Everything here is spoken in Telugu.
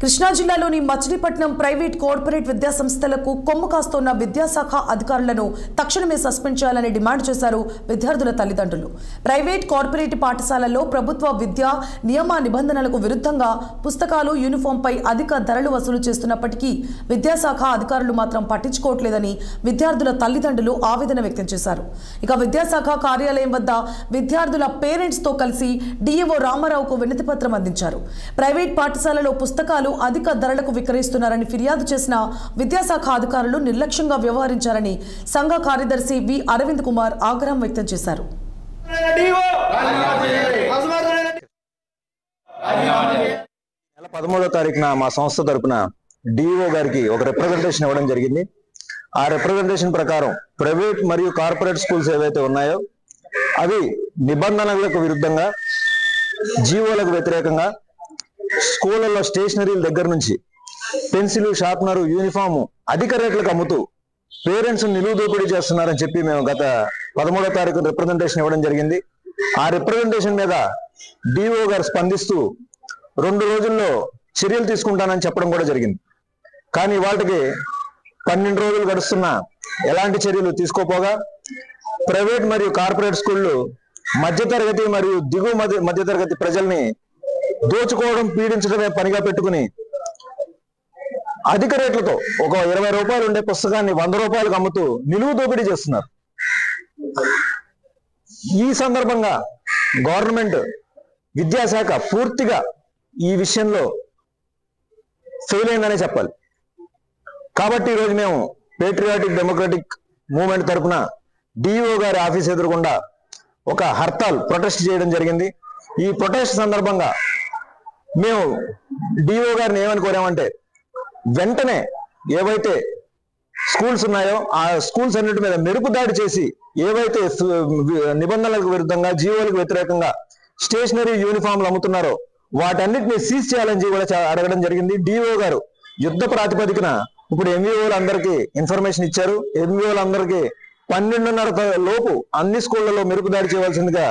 కృష్ణా జిల్లాలోని మచిలీపట్నం ప్రైవేట్ కార్పొరేట్ విద్యాసంస్థలకు కొమ్ము కాస్తున్న విద్యాశాఖ అధికారులను తక్షణమే సస్పెండ్ చేయాలని డిమాండ్ చేశారు విద్యార్థుల తల్లిదండ్రులు. ప్రైవేట్ కార్పొరేట్ పాఠశాలల్లో ప్రభుత్వ విద్యా నియమ నిబంధనలకు విరుద్ధంగా పుస్తకాలు, యూనిఫామ్పై అధిక ధరలు వసూలు చేస్తున్నప్పటికీ విద్యాశాఖ అధికారులు మాత్రం పట్టించుకోవట్లేదని విద్యార్థుల తల్లిదండ్రులు ఆవేదన వ్యక్తం చేశారు. ఇక విద్యాశాఖ కార్యాలయం వద్ద విద్యార్థుల పేరెంట్స్ తో కలిసి డిఈఓ రామారావుకు వినతిపత్రం అందించారు. ప్రైవేట్ పాఠశాలలో పుస్తకాలు అధిక ధరలకు విక్రయిస్తున్నారని ఫిర్యాదు చేసిన విద్యాశాఖ అధికారులు నిర్లక్ష్యంగా వ్యవహరించారని సంఘ కార్యదర్శి వి అరవింద్ కుమార్ ఆగ్రహం వ్యక్తం చేశారు. నెల 13వ తారీఖున మా సంస్థ తరపున డిఓ గారికి ఒక రిప్రజెంటేషన్ ఇవ్వడం జరిగింది. ఆ రిప్రజెంటేషన్ ప్రకారం ప్రైవేట్ మరియు కార్పొరేట్ స్కూల్స్ ఏవైతే ఉన్నాయో అవి నిబంధనలకు విరుద్ధంగా, జీవోలకు వ్యతిరేకంగా స్కూళ్ళలో స్టేషనరీల దగ్గర నుంచి పెన్సిల్, షార్ప్నర్, యూనిఫామ్ అధిక రేట్లకు అమ్ముతూ పేరెంట్స్ నిలువు దోపిడీ చేస్తున్నారని చెప్పి మేము గత 13వ తారీఖు రిప్రజెంటేషన్ ఇవ్వడం జరిగింది. ఆ రిప్రజెంటేషన్ మీద డిఓ గారు స్పందిస్తూ 2 రోజుల్లో చర్యలు తీసుకుంటానని చెప్పడం కూడా జరిగింది. కానీ వాటికి 12 రోజులు గడుస్తున్నా ఎలాంటి చర్యలు తీసుకోపోగా ప్రైవేట్ మరియు కార్పొరేట్ స్కూళ్ళు మధ్యతరగతి మరియు దిగువ మధ్యతరగతి ప్రజల్ని దోచుకోవడం, పీడించడమే పనిగా పెట్టుకుని అధిక రేట్లతో ఒక 20 రూపాయలు ఉండే పుస్తకాన్ని 100 రూపాయలకు అమ్ముతూ నిలువు దోపిడీ చేస్తున్నారు. ఈ సందర్భంగా గవర్నమెంట్ విద్యాశాఖ పూర్తిగా ఈ విషయంలో ఫెయిల్ అయిందనే చెప్పాలి. కాబట్టి ఈరోజు మేము పేట్రియాటిక్ డెమోక్రటిక్ మూవ్మెంట్ తరఫున డిఓ గారి ఆఫీస్ ఎదురుగుండా ఒక హర్తాల్ ప్రొటెస్ట్ చేయడం జరిగింది. ఈ ప్రొటెస్ట్ సందర్భంగా మేము డిఓ గారిని ఏమని కోరామంటే, వెంటనే ఏవైతే స్కూల్స్ ఉన్నాయో ఆ స్కూల్స్ అన్నిటి మీద మెరుపు దాడి చేసి ఏవైతే నిబంధనలకు విరుద్ధంగా, జీవోలకు వ్యతిరేకంగా స్టేషనరీ యూనిఫామ్లు అమ్ముతున్నారో వాటన్నిటిని సీజ్ చేయాలని కూడా అడగడం జరిగింది. డిఓ గారు యుద్ధ ప్రాతిపదికన ఇప్పుడు ఎంఈఓలందరికీ ఇన్ఫర్మేషన్ ఇచ్చారు. ఎంఈఓలందరికీ 12:30 లోపు అన్ని స్కూళ్లలో మెరుపు దాడి చేయవలసిందిగా